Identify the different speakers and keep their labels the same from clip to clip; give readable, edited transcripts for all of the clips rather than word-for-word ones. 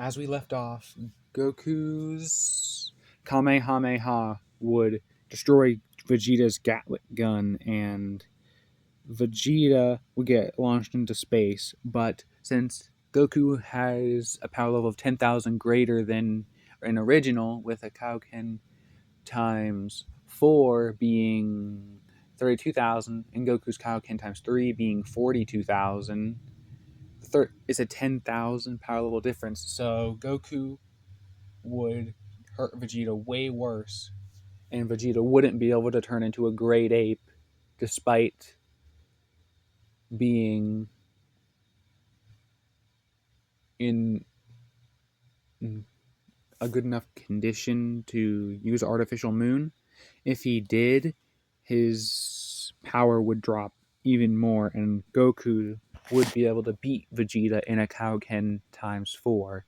Speaker 1: as we left off, Goku's Kamehameha would destroy Vegeta's Gatling gun, and Vegeta would get launched into space. But since Goku has a power level of 10,000 greater than an original, with a Kaioken times 4 being 32,000, and Goku's Kaioken times 3 being 42,000, it's a 10,000 power level difference. So Goku would hurt Vegeta way worse, and Vegeta wouldn't be able to turn into a great ape despite being in a good enough condition to use Artificial Moon. If he did, his power would drop even more, and Goku would be able to beat Vegeta in a Kaioken times 4.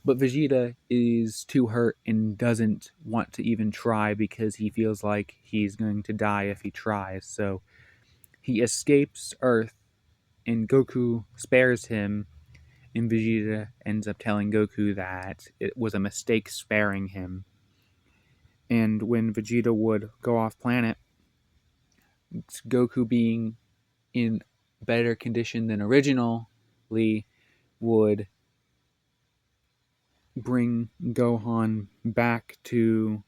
Speaker 1: But Vegeta is too hurt and doesn't want to even try because he feels like he's going to die if he tries. So he escapes Earth, and Goku spares him, and Vegeta ends up telling Goku that it was a mistake sparing him. And when Vegeta would go off planet, Goku, being in better condition than originally, would bring Gohan back to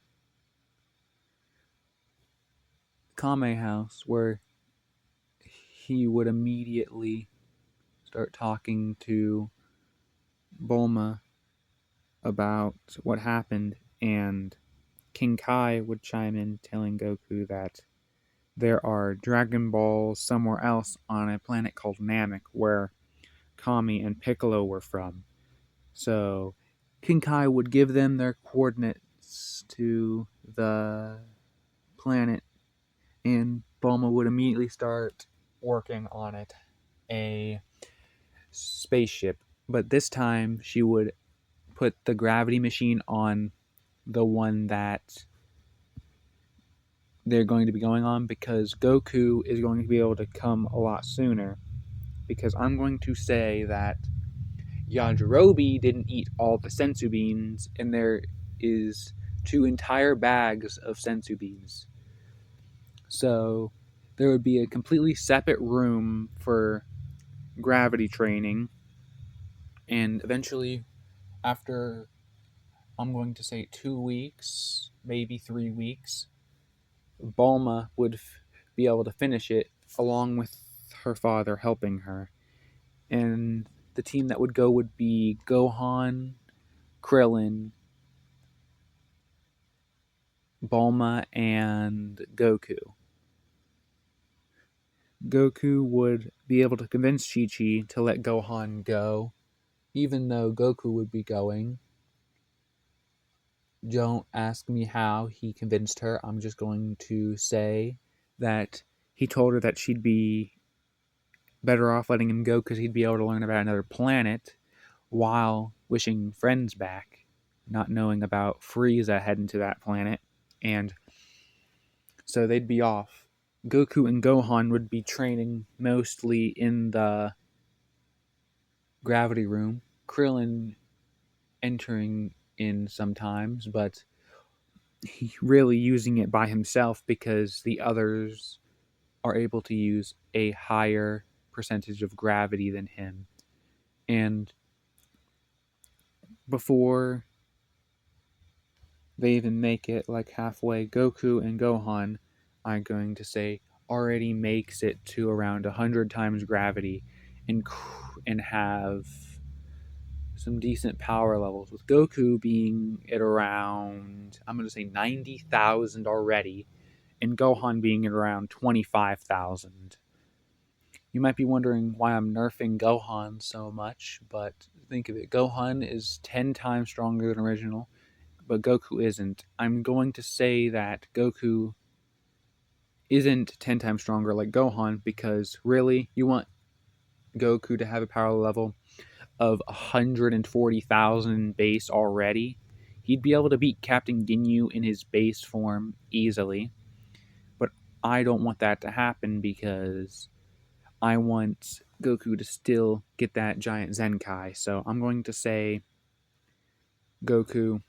Speaker 1: Kame House, where he would immediately start talking to Bulma about what happened, and King Kai would chime in telling Goku that there are Dragon Balls somewhere else on a planet called Namek where Kami and Piccolo were from. So King Kai would give them their coordinates to the planet, and Bulma would immediately start working on it, a spaceship. But this time she would put the gravity machine on the one that they're going to be going on, because Goku is going to be able to come a lot sooner. Because I'm going to say that Yajirobe didn't eat all the sensu beans, and there is 2 entire bags of sensu beans. So there would be a completely separate room for gravity training, and eventually, after, I'm going to say 2 weeks, maybe 3 weeks, Bulma would be able to finish it along with her father helping her. And the team that would go would be Gohan, Krillin, Bulma, and Goku. Goku would be able to convince Chi-Chi to let Gohan go, even though Goku would be going. Don't ask me how he convinced her. I'm just going to say that he told her that she'd be better off letting him go because he'd be able to learn about another planet while wishing friends back, not knowing about Frieza heading to that planet. And so they'd be off. Goku and Gohan would be training mostly in the gravity room, Krillin entering in sometimes, but he really using it by himself because the others are able to use a higher percentage of gravity than him. And before they even make it like halfway, Goku and Gohan, I'm going to say, already makes it to around 100 times gravity and have some decent power levels, with Goku being at around, I'm going to say 90,000 already, and Gohan being at around 25,000. You might be wondering why I'm nerfing Gohan so much, but think of it. Gohan is 10 times stronger than original, but Goku isn't. I'm going to say that Goku isn't 10 times stronger like Gohan because really, you want Goku to have a power level of 140,000 base already. He'd be able to beat Captain Ginyu in his base form easily, but I don't want that to happen because I want Goku to still get that giant Zenkai. So I'm going to say Goku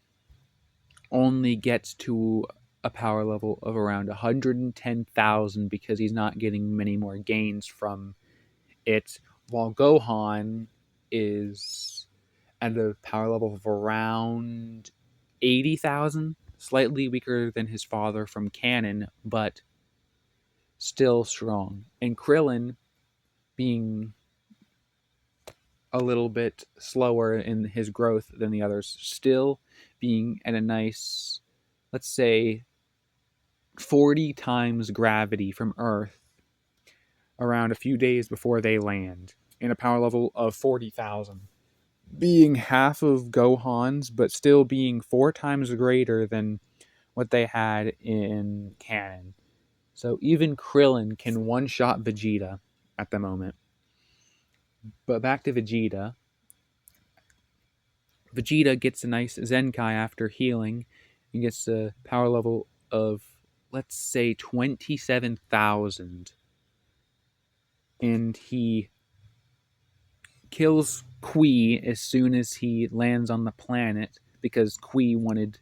Speaker 1: only gets to a power level of around 110,000 because he's not getting many more gains from it, while Gohan is at a power level of around 80,000, slightly weaker than his father from canon, but still strong. And Krillin, being a little bit slower in his growth than the others, still being at a nice, let's say, 40 times gravity from Earth around a few days before they land, in a power level of 40,000. Being half of Gohan's, but still being 4 times greater than what they had in canon. So even Krillin can one-shot Vegeta at the moment. But back to Vegeta. Vegeta gets a nice Zenkai after healing and gets a power level of, let's say, 27,000. And he kills Qui as soon as he lands on the planet because Qui wanted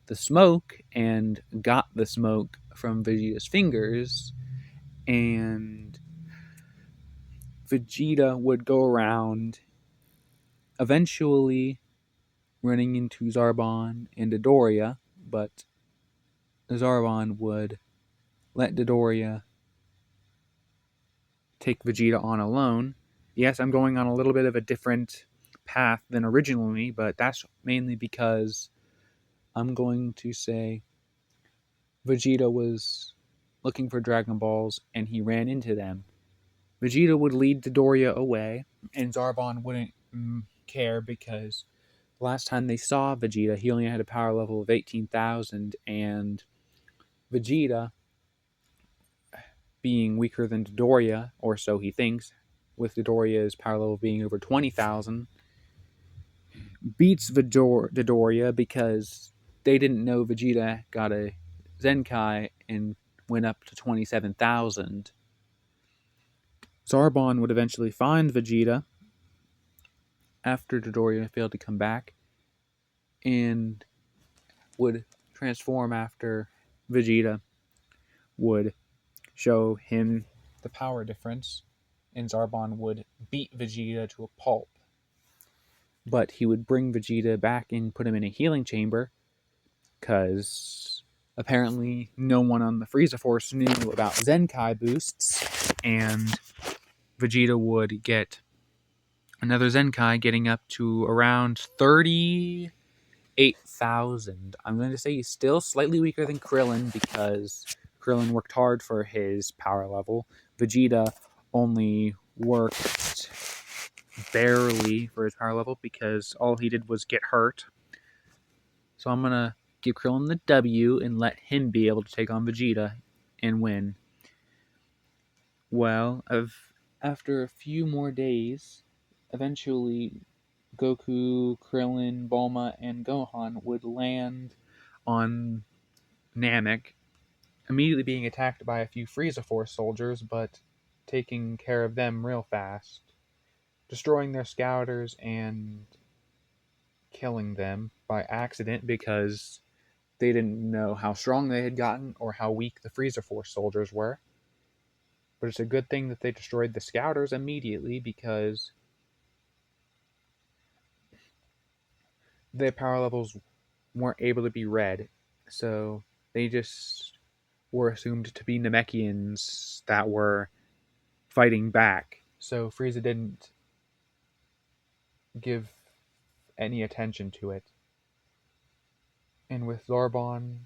Speaker 1: the smoke and got the smoke from Vegeta's fingers. And Vegeta would go around, eventually running into Zarbon and Dodoria, but Zarbon would let Dodoria take Vegeta on alone. Yes, I'm going on a little bit of a different path than originally, but that's mainly because I'm going to say Vegeta was looking for Dragon Balls and he ran into them. Vegeta would lead Dodoria away, and Zarbon wouldn't care because last time they saw Vegeta, he only had a power level of 18,000, and Vegeta, being weaker than Dodoria, or so he thinks, with Dodoria's power level being over 20,000, beats Dodoria because they didn't know Vegeta got a Zenkai and went up to 27,000. Zarbon would eventually find Vegeta after Dodoria failed to come back and would transform after Vegeta would show him the power difference, and Zarbon would beat Vegeta to a pulp. But he would bring Vegeta back and put him in a healing chamber because apparently no one on the Frieza Force knew about Zenkai boosts, and Vegeta would get another Zenkai, getting up to around 38,000. I'm going to say he's still slightly weaker than Krillin because Krillin worked hard for his power level. Vegeta only worked barely for his power level because all he did was get hurt. So I'm going to give Krillin the W and let him be able to take on Vegeta and win. Well, after a few more days, eventually Goku, Krillin, Bulma, and Gohan would land on Namek, immediately being attacked by a few Frieza Force soldiers, but taking care of them real fast, destroying their scouters and killing them by accident because they didn't know how strong they had gotten or how weak the Frieza Force soldiers were. But it's a good thing that they destroyed the scouters immediately because their power levels weren't able to be read. So they just were assumed to be Namekians that were fighting back. So Frieza didn't give any attention to it. And with Zarbon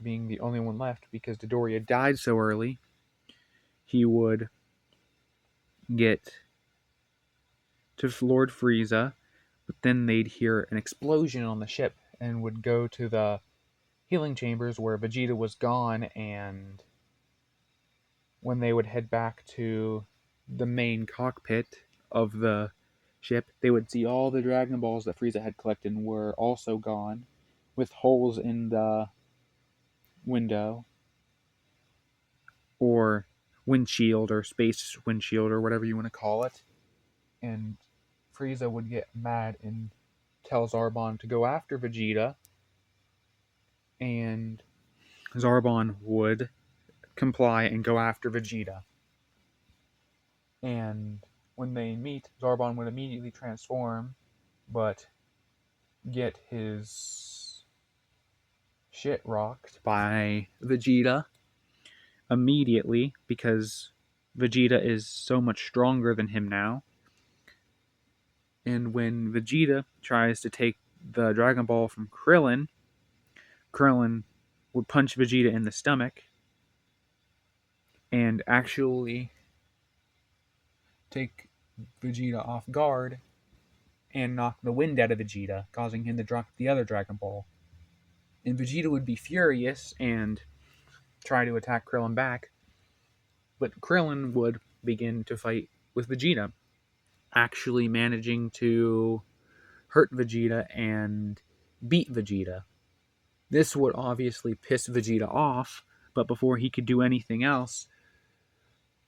Speaker 1: being the only one left because Dodoria died so early, he would get to Lord Frieza, but then they'd hear an explosion on the ship and would go to the healing chambers where Vegeta was gone, and when they would head back to the main cockpit of the ship, they would see all the Dragon Balls that Frieza had collected were also gone, with holes in the window, or windshield, or space windshield, or whatever you want to call it. And Frieza would get mad and tell Zarbon to go after Vegeta, and Zarbon would comply and go after Vegeta. And when they meet, Zarbon would immediately transform, but get his shit rocked by Vegeta immediately because Vegeta is so much stronger than him now. And when Vegeta tries to take the Dragon Ball from Krillin, Krillin would punch Vegeta in the stomach and actually take Vegeta off guard and knock the wind out of Vegeta, causing him to drop the other Dragon Ball. And Vegeta would be furious and try to attack Krillin back, but Krillin would begin to fight with Vegeta, actually managing to hurt Vegeta and beat Vegeta. This would obviously piss Vegeta off, but before he could do anything else,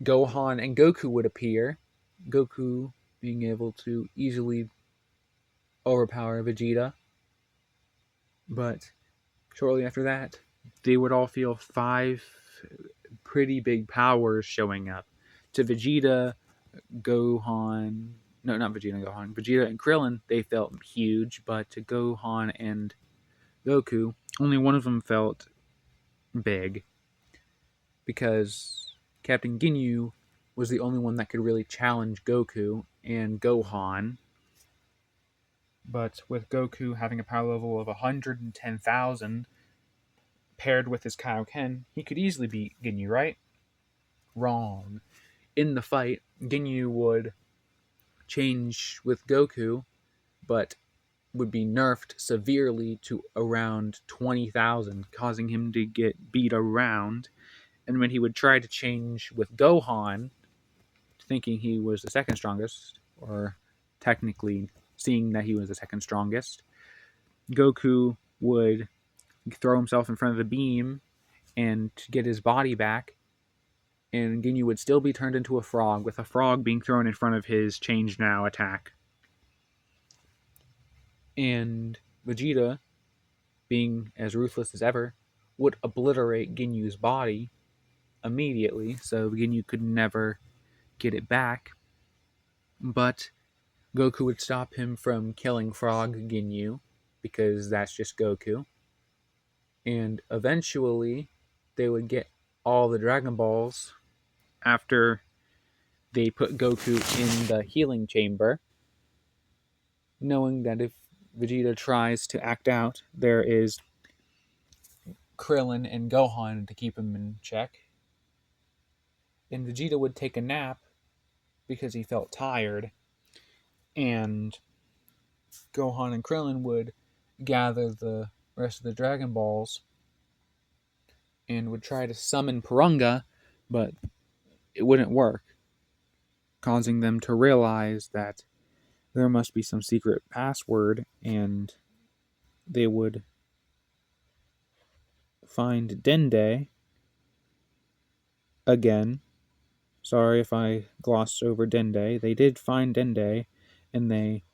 Speaker 1: Gohan and Goku would appear, Goku being able to easily overpower Vegeta. But shortly after that, they would all feel 5 pretty big powers showing up. To Vegeta, Gohan, no, not Vegeta and Gohan, Vegeta and Krillin, they felt huge, but to Gohan and Goku, only one of them felt big, because Captain Ginyu was the only one that could really challenge Goku and Gohan. But with Goku having a power level of 110,000, paired with his Kaioken, he could easily beat Ginyu, right? Wrong. In the fight, Ginyu would change with Goku, but would be nerfed severely to around 20,000, causing him to get beat around. And when he would try to change with Gohan, thinking he was the second strongest, or technically seeing that he was the second strongest, Goku would throw himself in front of the beam and get his body back, and Ginyu would still be turned into a frog, with a frog being thrown in front of his Change Now attack. And Vegeta, being as ruthless as ever, would obliterate Ginyu's body immediately, so Ginyu could never get it back. But Goku would stop him from killing Frog Ginyu, because that's just Goku. And eventually, they would get all the Dragon Balls after they put Goku in the healing chamber, knowing that if Vegeta tries to act out, there is Krillin and Gohan to keep him in check. And Vegeta would take a nap because he felt tired, and Gohan and Krillin would gather the rest of the Dragon Balls and would try to summon Purunga, but it wouldn't work, causing them to realize that there must be some secret password, and they would find Dende again. Sorry if I glossed over Dende. They did find Dende, and they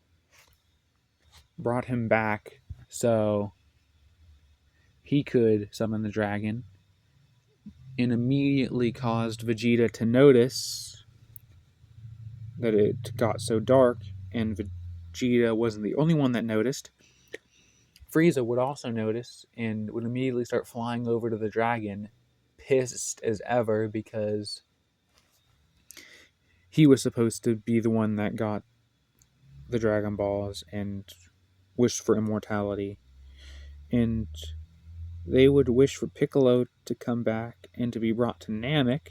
Speaker 1: brought him back so he could summon the dragon, and immediately caused Vegeta to notice that it got so dark, and Vegeta wasn't the only one that noticed. Frieza would also notice and would immediately start flying over to the dragon, pissed as ever because he was supposed to be the one that got the Dragon Balls and wished for immortality. And they would wish for Piccolo to come back and to be brought to Namek,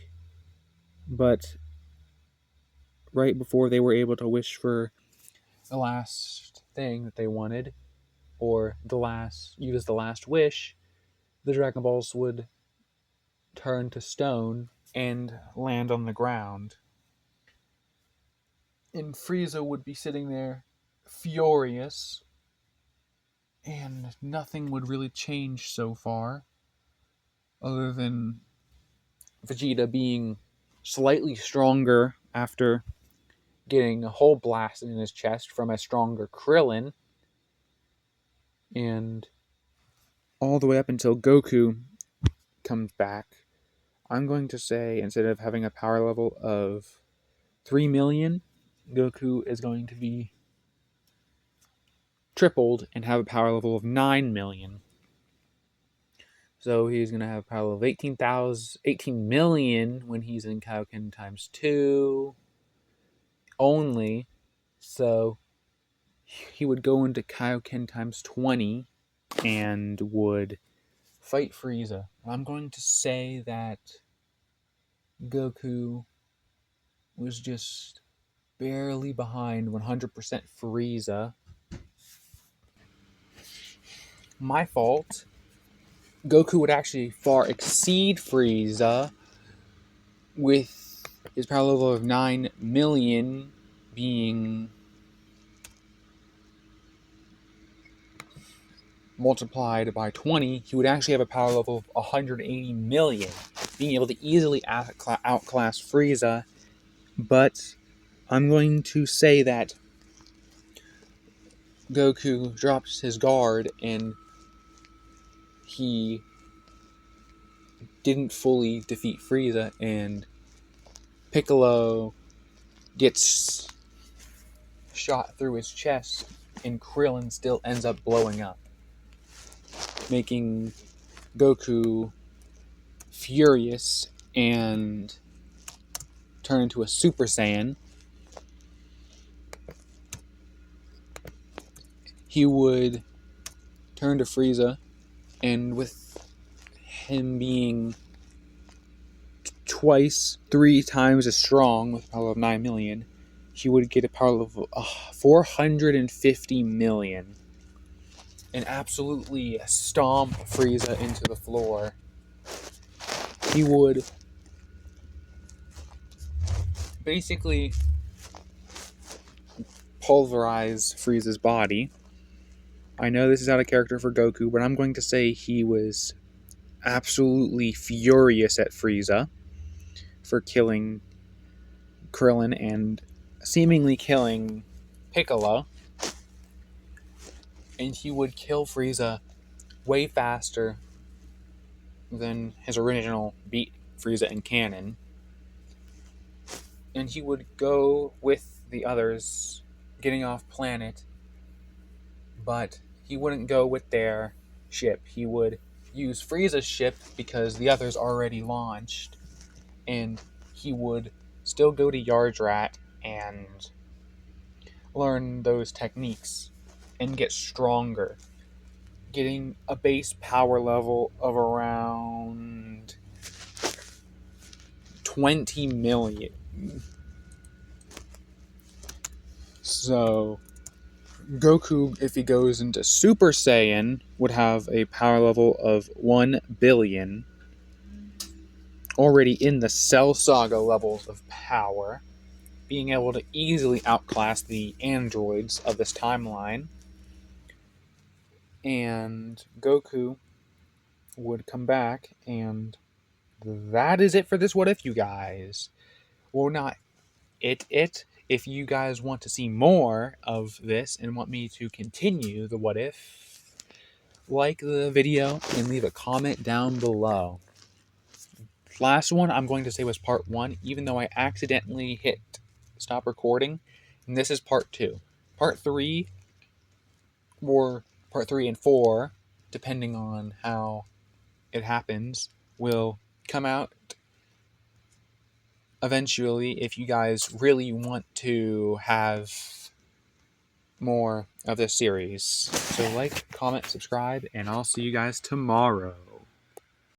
Speaker 1: but right before they were able to wish for the last thing that they wanted, or use the last wish, the Dragon Balls would turn to stone and land on the ground. And Frieza would be sitting there furious, and nothing would really change so far, other than Vegeta being slightly stronger after getting a hole blasted in his chest from a stronger Krillin, and all the way up until Goku comes back. I'm going to say, instead of having a power level of 3 million, Goku is going to be tripled and have a power level of 9 million. So he's going to have a power level of 18 million when he's in Kaioken times 2 only. So he would go into Kaioken times 20 and would fight Frieza. I'm going to say that Goku was just barely behind 100% Frieza. My fault. Goku would actually far exceed Frieza with his power level of 9 million being multiplied by 20. He would actually have a power level of 180 million, being able to easily outclass Frieza. But I'm going to say that Goku drops his guard and he didn't fully defeat Frieza, and Piccolo gets shot through his chest, and Krillin still ends up blowing up, making Goku furious and turn into a Super Saiyan. He would turn to Frieza, and with him being twice, 3 times as strong with a power of 9 million, he would get a power level of 450 million and absolutely stomp Frieza into the floor. He would basically pulverize Frieza's body. I know this is out of character for Goku, but I'm going to say he was absolutely furious at Frieza for killing Krillin and seemingly killing Piccolo. And he would kill Frieza way faster than his original beat Frieza in canon. And he would go with the others, getting off planet, but he wouldn't go with their ship. He would use Frieza's ship because the others already launched, and he would still go to Yardrat and learn those techniques and get stronger, getting a base power level of around 20 million. So Goku, if he goes into Super Saiyan, would have a power level of 1 billion, already in the Cell Saga levels of power, being able to easily outclass the androids of this timeline. And Goku would come back, and that is it for this What If, you guys. Well, not it. If you guys want to see more of this and want me to continue the What If, like the video and leave a comment down below. Last one I'm going to say was part 1, even though I accidentally hit stop recording, and this is part 2. Part 3, or part 3 and 4, depending on how it happens, will come out eventually if you guys really want to have more of this series. So like, comment, subscribe, and I'll see you guys tomorrow.